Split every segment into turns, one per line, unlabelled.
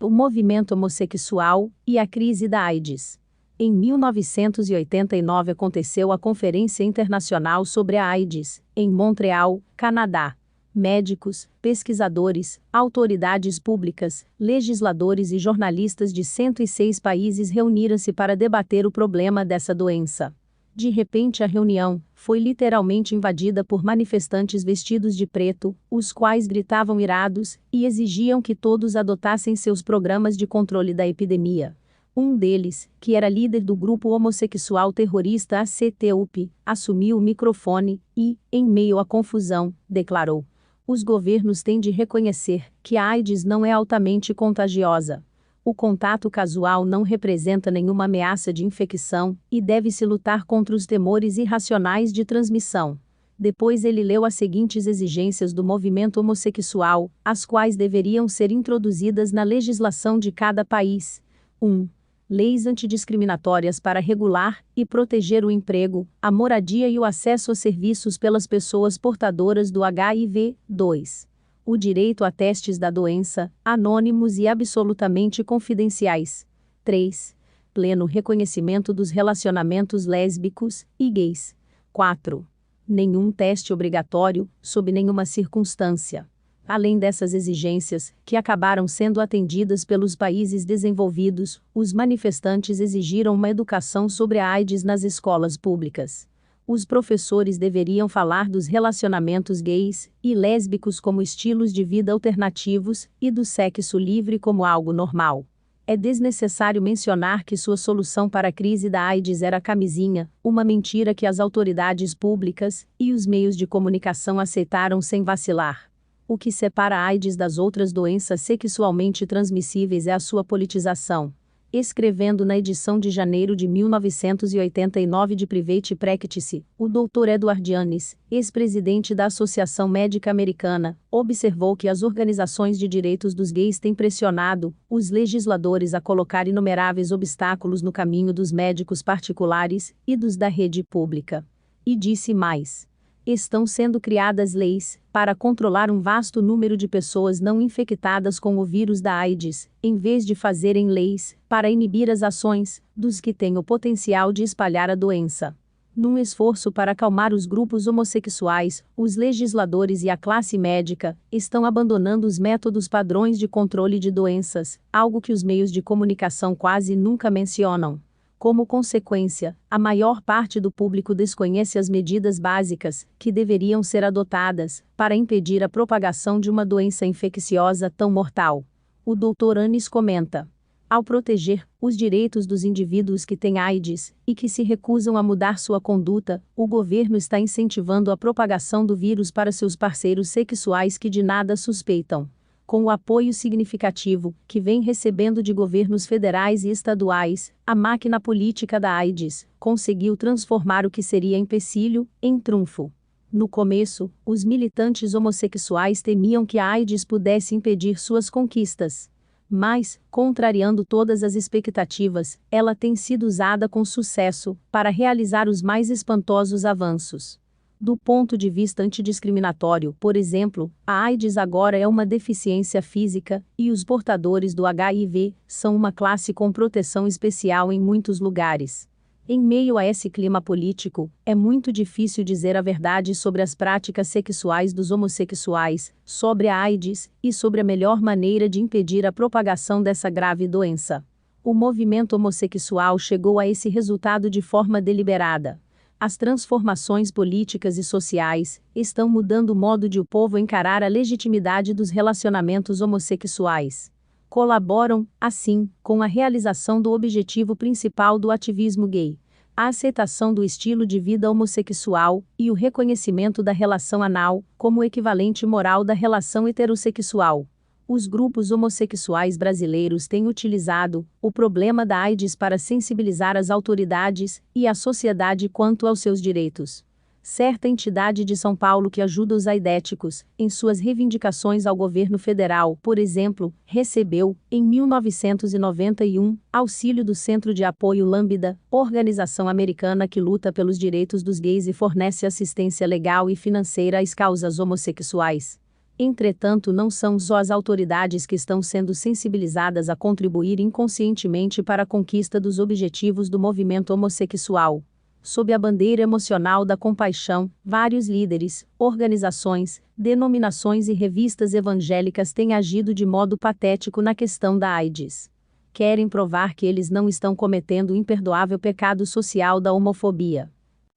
O movimento homossexual e a crise da AIDS. Em 1989 aconteceu a Conferência Internacional sobre a AIDS, em Montreal, Canadá. Médicos, pesquisadores, autoridades públicas, legisladores e jornalistas de 106 países reuniram-se para debater o problema dessa doença. De repente a reunião foi literalmente invadida por manifestantes vestidos de preto, os quais gritavam irados e exigiam que todos adotassem seus programas de controle da epidemia. Um deles, que era líder do grupo homossexual terrorista ACTUP, assumiu o microfone e, em meio à confusão, declarou: "Os governos têm de reconhecer que a AIDS não é altamente contagiosa. O contato casual não representa nenhuma ameaça de infecção, e deve-se lutar contra os temores irracionais de transmissão." Depois ele leu as seguintes exigências do movimento homossexual, as quais deveriam ser introduzidas na legislação de cada país. 1. Leis antidiscriminatórias para regular e proteger o emprego, a moradia e o acesso a serviços pelas pessoas portadoras do HIV. 2. O direito a testes da doença, anônimos e absolutamente confidenciais. 3. Pleno reconhecimento dos relacionamentos lésbicos e gays. 4. Nenhum teste obrigatório, sob nenhuma circunstância. Além dessas exigências, que acabaram sendo atendidas pelos países desenvolvidos, os manifestantes exigiram uma educação sobre a AIDS nas escolas públicas. Os professores deveriam falar dos relacionamentos gays e lésbicos como estilos de vida alternativos e do sexo livre como algo normal. É desnecessário mencionar que sua solução para a crise da AIDS era a camisinha, uma mentira que as autoridades públicas e os meios de comunicação aceitaram sem vacilar. O que separa a AIDS das outras doenças sexualmente transmissíveis é a sua politização. Escrevendo na edição de janeiro de 1989 de Private Practice, o Dr. Edward Yanis, ex-presidente da Associação Médica Americana, observou que as organizações de direitos dos gays têm pressionado os legisladores a colocar inumeráveis obstáculos no caminho dos médicos particulares e dos da rede pública. E disse mais: estão sendo criadas leis para controlar um vasto número de pessoas não infectadas com o vírus da AIDS, em vez de fazerem leis para inibir as ações dos que têm o potencial de espalhar a doença. Num esforço para acalmar os grupos homossexuais, os legisladores e a classe médica estão abandonando os métodos padrões de controle de doenças, algo que os meios de comunicação quase nunca mencionam. Como consequência, a maior parte do público desconhece as medidas básicas que deveriam ser adotadas para impedir a propagação de uma doença infecciosa tão mortal. O Dr. Yanis comenta: ao proteger os direitos dos indivíduos que têm AIDS e que se recusam a mudar sua conduta, o governo está incentivando a propagação do vírus para seus parceiros sexuais que de nada suspeitam. Com o apoio significativo que vem recebendo de governos federais e estaduais, a máquina política da AIDS conseguiu transformar o que seria empecilho em trunfo. No começo, os militantes homossexuais temiam que a AIDS pudesse impedir suas conquistas. Mas, contrariando todas as expectativas, ela tem sido usada com sucesso para realizar os mais espantosos avanços. Do ponto de vista antidiscriminatório, por exemplo, a AIDS agora é uma deficiência física, e os portadores do HIV são uma classe com proteção especial em muitos lugares. Em meio a esse clima político, é muito difícil dizer a verdade sobre as práticas sexuais dos homossexuais, sobre a AIDS e sobre a melhor maneira de impedir a propagação dessa grave doença. O movimento homossexual chegou a esse resultado de forma deliberada. As transformações políticas e sociais estão mudando o modo de o povo encarar a legitimidade dos relacionamentos homossexuais. Colaboram, assim, com a realização do objetivo principal do ativismo gay: a aceitação do estilo de vida homossexual e o reconhecimento da relação anal como equivalente moral da relação heterossexual. Os grupos homossexuais brasileiros têm utilizado o problema da AIDS para sensibilizar as autoridades e a sociedade quanto aos seus direitos. Certa entidade de São Paulo que ajuda os aidéticos em suas reivindicações ao governo federal, por exemplo, recebeu, em 1991, auxílio do Centro de Apoio Lambda, organização americana que luta pelos direitos dos gays e fornece assistência legal e financeira às causas homossexuais. Entretanto, não são só as autoridades que estão sendo sensibilizadas a contribuir inconscientemente para a conquista dos objetivos do movimento homossexual. Sob a bandeira emocional da compaixão, vários líderes, organizações, denominações e revistas evangélicas têm agido de modo patético na questão da AIDS. Querem provar que eles não estão cometendo o imperdoável pecado social da homofobia.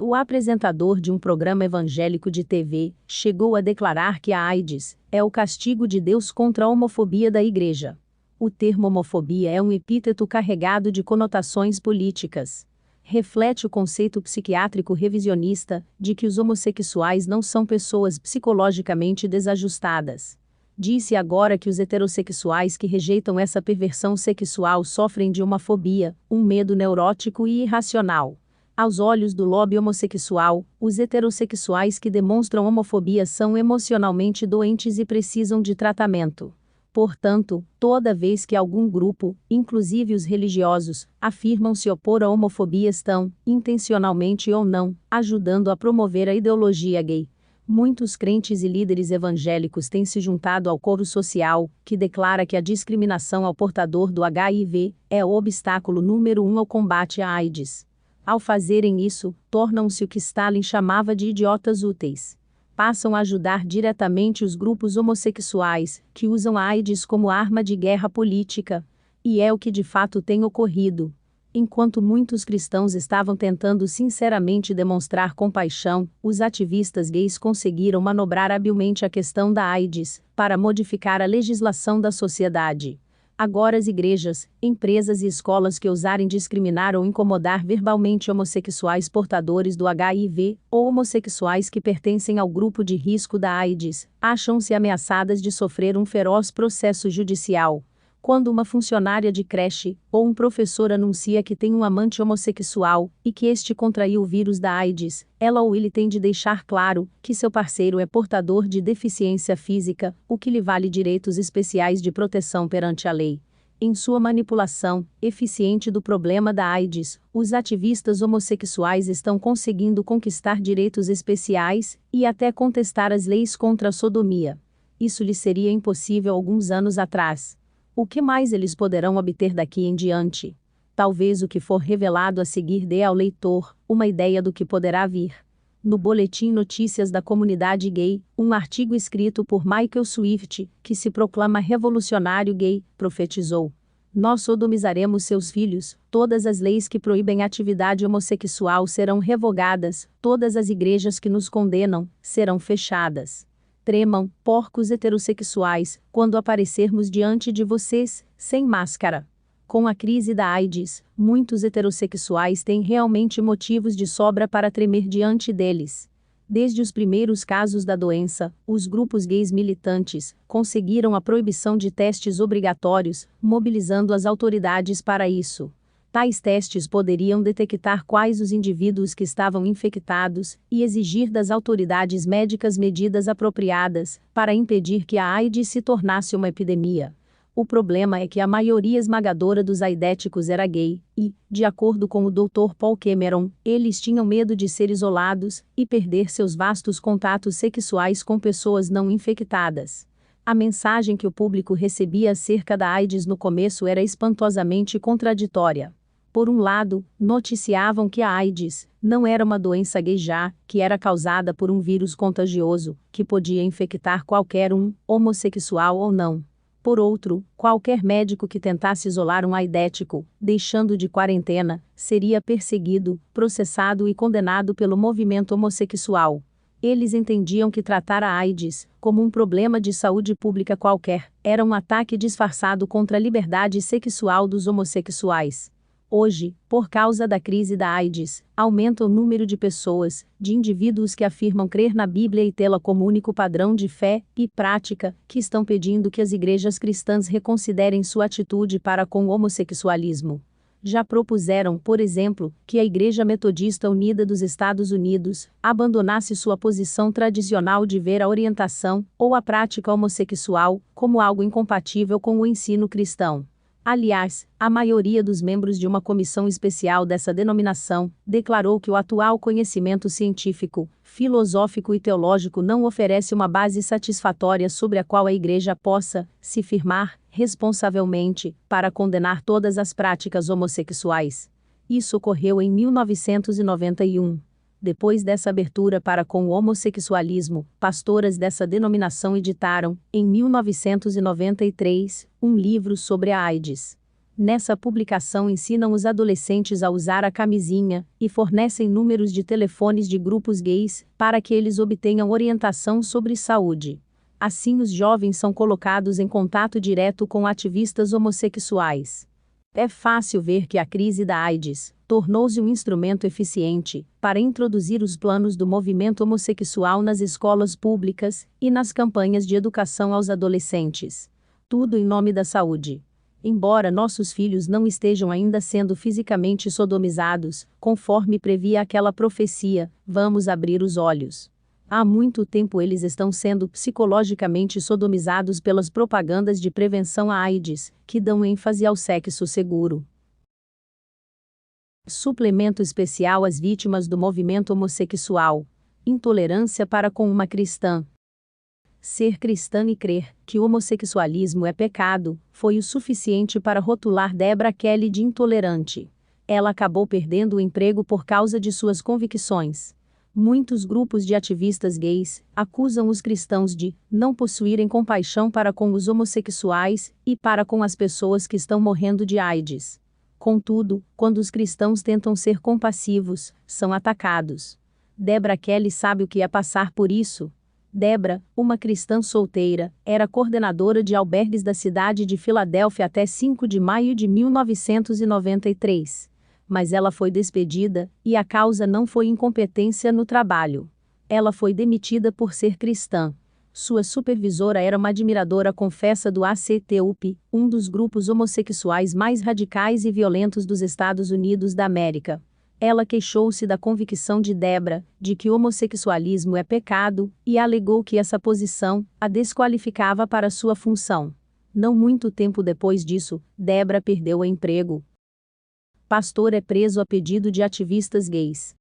O apresentador de um programa evangélico de TV chegou a declarar que a AIDS é o castigo de Deus contra a homofobia da igreja. O termo homofobia é um epíteto carregado de conotações políticas. Reflete o conceito psiquiátrico revisionista de que os homossexuais não são pessoas psicologicamente desajustadas. Disse agora que os heterossexuais que rejeitam essa perversão sexual sofrem de uma fobia, um medo neurótico e irracional. Aos olhos do lobby homossexual, os heterossexuais que demonstram homofobia são emocionalmente doentes e precisam de tratamento. Portanto, toda vez que algum grupo, inclusive os religiosos, afirmam se opor à homofobia estão, intencionalmente ou não, ajudando a promover a ideologia gay. Muitos crentes e líderes evangélicos têm se juntado ao coro social, que declara que a discriminação ao portador do HIV é o obstáculo número 1 ao combate à AIDS. Ao fazerem isso, tornam-se o que Stalin chamava de idiotas úteis. Passam a ajudar diretamente os grupos homossexuais, que usam a AIDS como arma de guerra política. E é o que de fato tem ocorrido. Enquanto muitos cristãos estavam tentando sinceramente demonstrar compaixão, os ativistas gays conseguiram manobrar habilmente a questão da AIDS, para modificar a legislação da sociedade. Agora as igrejas, empresas e escolas que ousarem discriminar ou incomodar verbalmente homossexuais portadores do HIV, ou homossexuais que pertencem ao grupo de risco da AIDS, acham-se ameaçadas de sofrer um feroz processo judicial. Quando uma funcionária de creche, ou um professor anuncia que tem um amante homossexual, e que este contraiu o vírus da AIDS, ela ou ele tem de deixar claro que seu parceiro é portador de deficiência física, o que lhe vale direitos especiais de proteção perante a lei. Em sua manipulação eficiente do problema da AIDS, os ativistas homossexuais estão conseguindo conquistar direitos especiais, e até contestar as leis contra a sodomia. Isso lhes seria impossível alguns anos atrás. O que mais eles poderão obter daqui em diante? Talvez o que for revelado a seguir dê ao leitor uma ideia do que poderá vir. No Boletim Notícias da Comunidade Gay, um artigo escrito por Michael Swift, que se proclama revolucionário gay, profetizou: "Nós sodomizaremos seus filhos, todas as leis que proíbem atividade homossexual serão revogadas, todas as igrejas que nos condenam serão fechadas. Tremam, porcos heterossexuais, quando aparecermos diante de vocês, sem máscara." Com a crise da AIDS, muitos heterossexuais têm realmente motivos de sobra para tremer diante deles. Desde os primeiros casos da doença, os grupos gays militantes conseguiram a proibição de testes obrigatórios, mobilizando as autoridades para isso. Tais testes poderiam detectar quais os indivíduos que estavam infectados e exigir das autoridades médicas medidas apropriadas para impedir que a AIDS se tornasse uma epidemia. O problema é que a maioria esmagadora dos aidéticos era gay e, de acordo com o Dr. Paul Cameron, eles tinham medo de ser isolados e perder seus vastos contatos sexuais com pessoas não infectadas. A mensagem que o público recebia acerca da AIDS no começo era espantosamente contraditória. Por um lado, noticiavam que a AIDS não era uma doença gay já, que era causada por um vírus contagioso, que podia infectar qualquer um, homossexual ou não. Por outro, qualquer médico que tentasse isolar um aidético, deixando de quarentena, seria perseguido, processado e condenado pelo movimento homossexual. Eles entendiam que tratar a AIDS, como um problema de saúde pública qualquer, era um ataque disfarçado contra a liberdade sexual dos homossexuais. Hoje, por causa da crise da AIDS, aumenta o número de pessoas, de indivíduos que afirmam crer na Bíblia e tê-la como único padrão de fé e prática, que estão pedindo que as igrejas cristãs reconsiderem sua atitude para com o homossexualismo. Já propuseram, por exemplo, que a Igreja Metodista Unida dos Estados Unidos abandonasse sua posição tradicional de ver a orientação ou a prática homossexual como algo incompatível com o ensino cristão. Aliás, a maioria dos membros de uma comissão especial dessa denominação declarou que o atual conhecimento científico, filosófico e teológico não oferece uma base satisfatória sobre a qual a Igreja possa se firmar responsavelmente para condenar todas as práticas homossexuais. Isso ocorreu em 1991. Depois dessa abertura para com o homossexualismo, pastoras dessa denominação editaram, em 1993, um livro sobre a AIDS. Nessa publicação ensinam os adolescentes a usar a camisinha e fornecem números de telefones de grupos gays para que eles obtenham orientação sobre saúde. Assim, os jovens são colocados em contato direto com ativistas homossexuais. É fácil ver que a crise da AIDS tornou-se um instrumento eficiente para introduzir os planos do movimento homossexual nas escolas públicas e nas campanhas de educação aos adolescentes. Tudo em nome da saúde. Embora nossos filhos não estejam ainda sendo fisicamente sodomizados, conforme previa aquela profecia, vamos abrir os olhos. Há muito tempo eles estão sendo psicologicamente sodomizados pelas propagandas de prevenção à AIDS, que dão ênfase ao sexo seguro. Suplemento especial às vítimas do movimento homossexual. Intolerância para com uma cristã. Ser cristã e crer que o homossexualismo é pecado foi o suficiente para rotular Deborah Kelly de intolerante. Ela acabou perdendo o emprego por causa de suas convicções. Muitos grupos de ativistas gays acusam os cristãos de não possuírem compaixão para com os homossexuais e para com as pessoas que estão morrendo de AIDS. Contudo, quando os cristãos tentam ser compassivos, são atacados. Deborah Kelly sabe o que é passar por isso. Deborah, uma cristã solteira, era coordenadora de albergues da cidade de Filadélfia até 5 de maio de 1993. Mas ela foi despedida, e a causa não foi incompetência no trabalho. Ela foi demitida por ser cristã. Sua supervisora era uma admiradora confessa do ACTUP, um dos grupos homossexuais mais radicais e violentos dos Estados Unidos da América. Ela queixou-se da convicção de Deborah, de que o homossexualismo é pecado, e alegou que essa posição a desqualificava para sua função. Não muito tempo depois disso, Deborah perdeu o emprego. Pastor é preso a pedido de ativistas gays.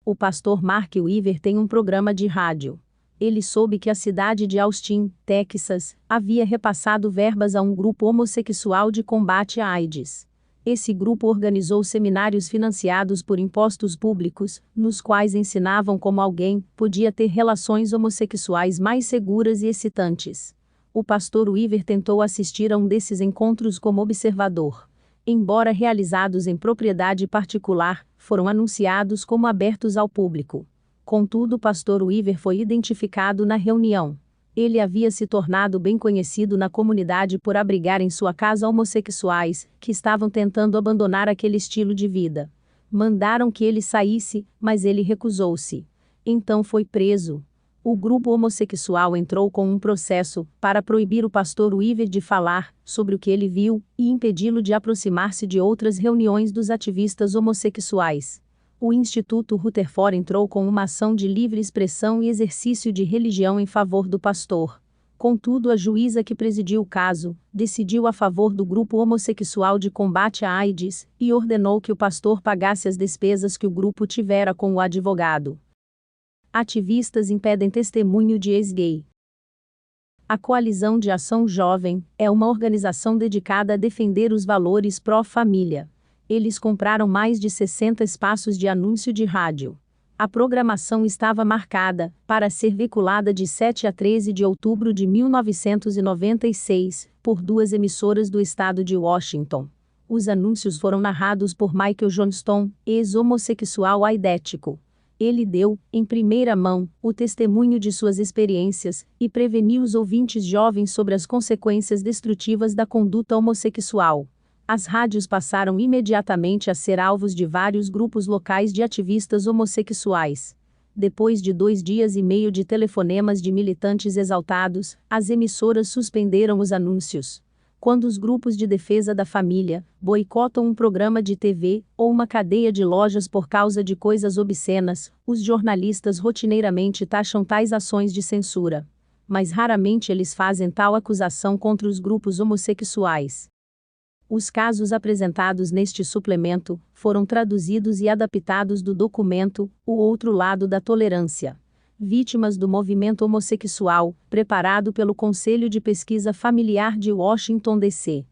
O pastor Mark Weaver tem um programa de rádio. Ele soube que a cidade de Austin, Texas, havia repassado verbas a um grupo homossexual de combate à AIDS. Esse grupo organizou seminários financiados por impostos públicos, nos quais ensinavam como alguém podia ter relações homossexuais mais seguras e excitantes. O pastor Weaver tentou assistir a um desses encontros como observador. Embora realizados em propriedade particular, foram anunciados como abertos ao público. Contudo, o pastor Weaver foi identificado na reunião. Ele havia se tornado bem conhecido na comunidade por abrigar em sua casa homossexuais, que estavam tentando abandonar aquele estilo de vida. Mandaram que ele saísse, mas ele recusou-se. Então foi preso. O grupo homossexual entrou com um processo para proibir o pastor Weaver de falar sobre o que ele viu e impedi-lo de aproximar-se de outras reuniões dos ativistas homossexuais. O Instituto Rutherford entrou com uma ação de livre expressão e exercício de religião em favor do pastor. Contudo, a juíza que presidiu o caso decidiu a favor do grupo homossexual de combate à AIDS e ordenou que o pastor pagasse as despesas que o grupo tivera com o advogado. Ativistas impedem testemunho de ex-gay. A Coalizão de Ação Jovem é uma organização dedicada a defender os valores pró-família. Eles compraram mais de 60 espaços de anúncio de rádio. A programação estava marcada para ser veiculada de 7 a 13 de outubro de 1996, por 2 emissoras do estado de Washington. Os anúncios foram narrados por Michael Johnston, ex-homossexual aidético. Ele deu, em primeira mão, o testemunho de suas experiências e preveniu os ouvintes jovens sobre as consequências destrutivas da conduta homossexual. As rádios passaram imediatamente a ser alvos de vários grupos locais de ativistas homossexuais. Depois de 2 dias e meio de telefonemas de militantes exaltados, as emissoras suspenderam os anúncios. Quando os grupos de defesa da família boicotam um programa de TV ou uma cadeia de lojas por causa de coisas obscenas, os jornalistas rotineiramente taxam tais ações de censura. Mas raramente eles fazem tal acusação contra os grupos homossexuais. Os casos apresentados neste suplemento foram traduzidos e adaptados do documento O Outro Lado da Tolerância. Vítimas do movimento homossexual, preparado pelo Conselho de Pesquisa Familiar de Washington, D.C.